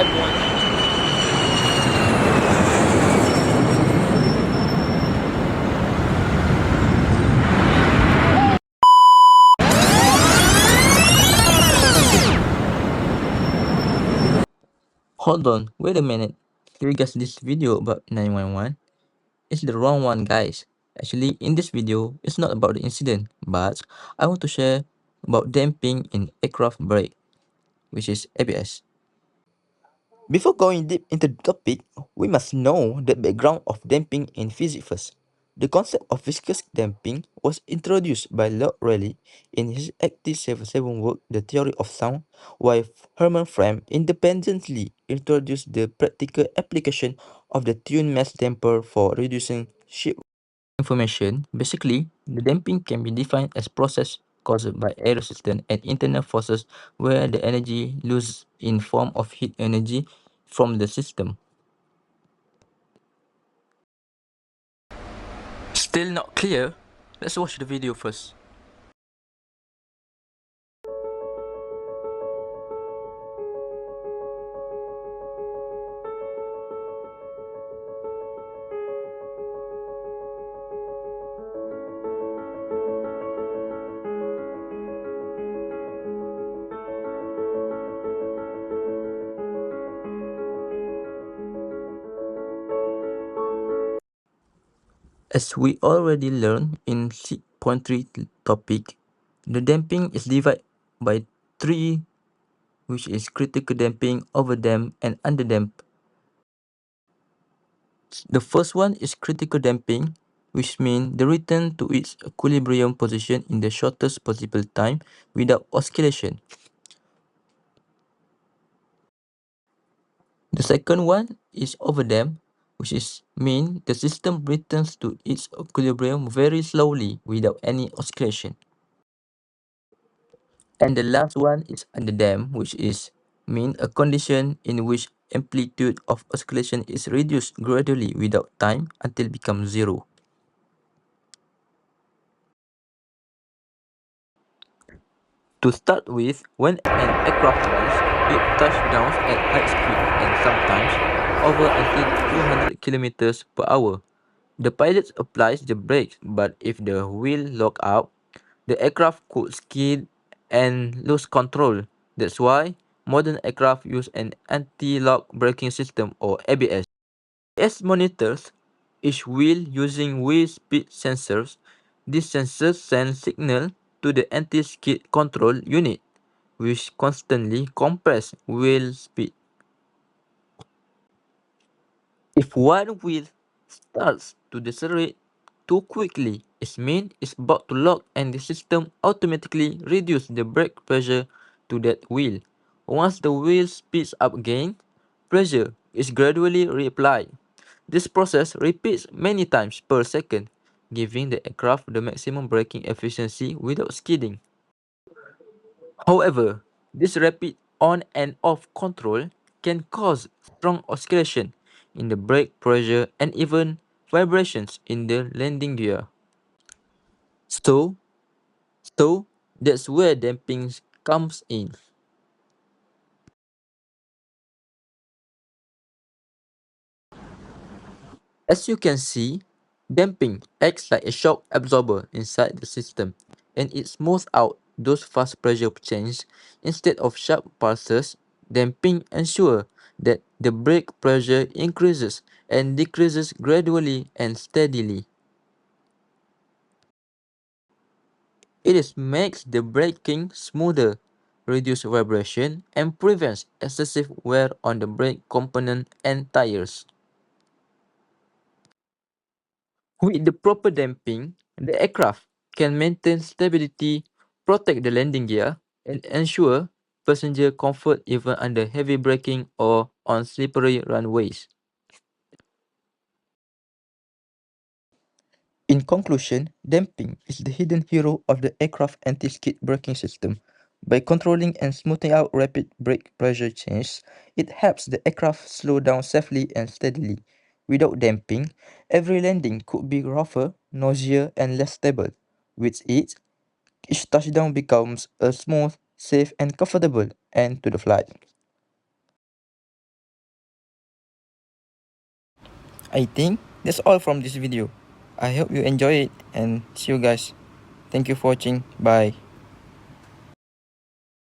everyone. Hold on, wait a minute. You guys this video about 911? It's the wrong one, guys. Actually, in this video, it's not about the incident, but I want to share about damping in aircraft brake, which is ABS. Before going deep into the topic, we must know the background of damping in physics first. The concept of viscous damping was introduced by Lord Rayleigh in his 1877 work The Theory of Sound, while Hermann Frahm independently introduced the practical application of the tune mass damper for reducing ship information. Basically, the damping can be defined as process caused by air resistance and internal forces where the energy loses in form of heat energy from the system. Still not clear? Let's watch the video first. As we already learned in 6.3 topic, the damping is divided by three, which is critical damping, overdamp, and underdamp. The first one is critical damping, which means the return to its equilibrium position in the shortest possible time without oscillation. The second one is overdamp, which is mean the system returns to its equilibrium very slowly without any oscillation. And the last one is underdamp, which is mean a condition in which amplitude of oscillation is reduced gradually without time until it becomes zero. To start with, when an aircraft lands, it touchdowns at high speed and sometimes over until 200 kilometers per hour. The pilot applies the brakes, but if the wheel lock out, the aircraft could skid and lose control. That's why modern aircraft use an anti-lock braking system or ABS. ABS monitors each wheel using wheel speed sensors. These sensors send signal to the anti-skid control unit, which constantly compress wheel speed. If one wheel starts to decelerate too quickly, it means it's about to lock and the system automatically reduces the brake pressure to that wheel. Once the wheel speeds up again, pressure is gradually reapplied. This process repeats many times per second, giving the aircraft the maximum braking efficiency without skidding. However, this rapid on and off control can cause strong oscillation in the brake pressure and even vibrations in the landing gear. So, so that's where damping comes in. As you can see, damping acts like a shock absorber inside the system and it smooths out those fast pressure changes instead of sharp pulses. Damping ensures that the brake pressure increases and decreases gradually and steadily. It is makes the braking smoother, reduce vibration, and prevents excessive wear on the brake component and tires. With the proper damping, the aircraft can maintain stability, protect the landing gear, and ensure passenger comfort even under heavy braking or on slippery runways. In conclusion, damping is the hidden hero of the aircraft anti-skid braking system. By controlling and smoothing out rapid brake pressure changes, it helps the aircraft slow down safely and steadily. Without damping, every landing could be rougher, noisier, and less stable. With it, each touchdown becomes a smooth, safe, and comfortable end to the flight. I think that's all from this video. I hope you enjoy it and see you guys. Thank you for watching. Bye.